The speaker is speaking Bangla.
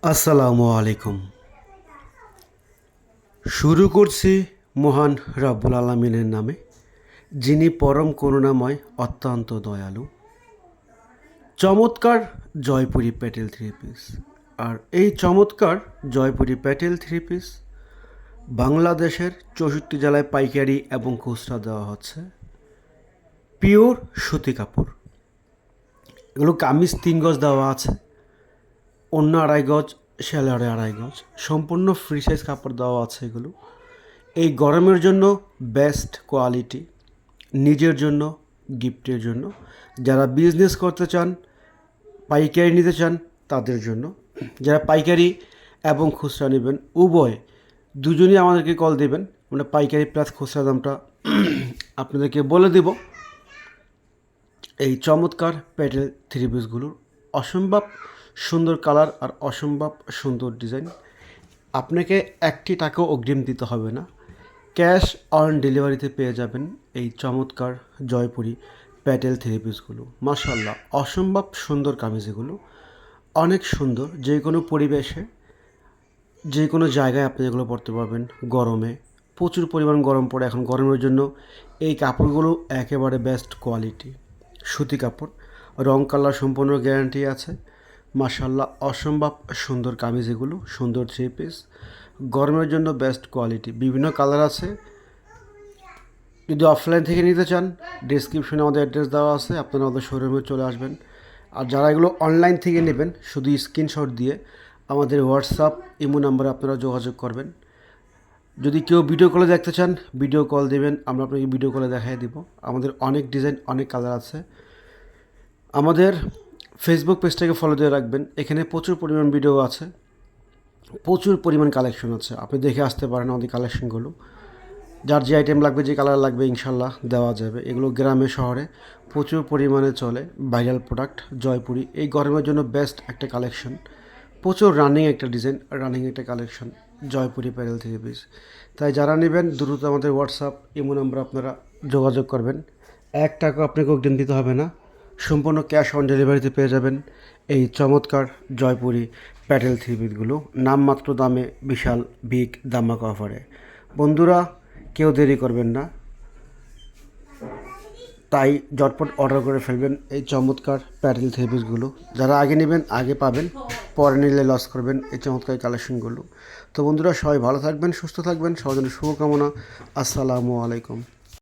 আসসালামু আলাইকুম। শুরু করছি মহান রব্বুল আলমিনের নামে, যিনি পরম করুণাময়, অত্যন্ত দয়ালু। চমৎকার জয়পুরি প্যাটেল থ্রি পিস। আর এই চমৎকার জয়পুরি প্যাটেল থ্রি পিস বাংলাদেশের 64 জেলায় পাইকারি এবং খুচরা দেওয়া হচ্ছে। পিওর সুতি কাপড়। এগুলো কামিজ 3 গজ দেওয়া আছে, অন্য 2.5 গজ, সেলারে 2.5 গজ, সম্পূর্ণ ফ্রি সাইজ কাপড় দেওয়া আছে। এগুলো এই গরমের জন্য বেস্ট কোয়ালিটি, নিজের জন্য, গিফটের জন্য, যারা বিজনেস করতে চান, পাইকারি নিতে চান তাদের জন্য, যারা পাইকারি এবং খুচরা নেবেন উভয়, দুজনই আমাদেরকে কল দেবেন। আমরা পাইকারি প্লাস খুচরা দামটা আপনাদেরকে বলে দেব। এই চমৎকার প্যাটেল থ্রি পিসগুলোর অসম্ভব সুন্দর কালার আর অসম্ভব সুন্দর ডিজাইন। আপনাকে একটি টাকাও অগ্রিম দিতে হবে না, ক্যাশ অন ডেলিভারিতে পেয়ে যাবেন এই চমৎকার জয়পুরি প্যাটেল থ্রি পিসগুলো। মাশাআল্লাহ, অসম্ভব সুন্দর কামিজ। এগুলো অনেক সুন্দর, যে কোনো পরিবেশে, যে কোনো জায়গায় আপনি এগুলো পরতে পারবেন। গরমে প্রচুর পরিমাণ গরম পড়ে, এখন গরমের জন্য এই কাপড়গুলো একেবারে বেস্ট কোয়ালিটি সুতি কাপড়। রং কালার সম্পূর্ণ গ্যারান্টি আছে। মাশাআল্লাহ, অসম্ভব সুন্দর কামিজ এগুলো, সুন্দর থ্রি পিস, গরমের জন্য বেস্ট কোয়ালিটি। বিভিন্ন কালার আছে। যদি অফলাইন থেকে নিতে চান, ডিসক্রিপশনে আমাদের অ্যাড্রেস দেওয়া আছে, আপনারা আমাদের শোরুমে চলে আসবেন। আর যারা এগুলো অনলাইন থেকে নেবেন, শুধু স্ক্রিনশট দিয়ে আমাদের হোয়াটসঅ্যাপ ইমো নাম্বারে আপনারা যোগাযোগ করবেন। যদি কেউ ভিডিও কলে দেখতে চান, ভিডিও কল দেবেন, আমরা আপনাকে ভিডিও কলে দেখাই দিব। আমাদের অনেক ডিজাইন, অনেক কালার আছে। আমাদের ফেসবুক পেজটাকে ফলো দিয়ে রাখবেন, এখানে প্রচুর পরিমাণ ভিডিও আছে, প্রচুর পরিমাণ কালেকশন আছে, আপনি দেখে আসতে পারেন আমাদের কালেকশনগুলো। যার যে আইটেম লাগবে, যে কালার লাগবে, ইনশাল্লাহ দেওয়া যাবে। এগুলো গ্রামে শহরে প্রচুর পরিমাণে চলে, ভাইরাল প্রোডাক্ট জয়পুরি। এই গরমের জন্য বেস্ট একটা কালেকশন, প্রচুর রানিং একটা ডিজাইন, রানিং একটা কালেকশন জয়পুরি প্যারেল থ্রি পিস। তাই যারা নেবেন দ্রুত আমাদের হোয়াটসঅ্যাপ ইমো নাম্বার আপনারা যোগাযোগ করবেন। 1 টাকা আপনাকে অগ্রিম দিতে হবে না, সম্পূর্ণ ক্যাশ অন ডেলিভারিতে পেয়ে যাবেন এই চমৎকার জয়পুরি প্যাটেল থ্রি পিসগুলো, নামমাত্র দামে, বিশাল বিগ ধামাকা অফারে। বন্ধুরা, কেউ দেরি করবেন না, তাই ঝটপট অর্ডার করে ফেলবেন এই চমৎকার প্যাটেল থ্রি পিসগুলো। যারা আগে নেবেন আগে পাবেন, পরে নিলে লস করবেন এই চমৎকার কালেকশনগুলো। তো বন্ধুরা, সবাই ভালো থাকবেন, সুস্থ থাকবেন, সবার জন্য শুভকামনা। আসসালামু আলাইকুম।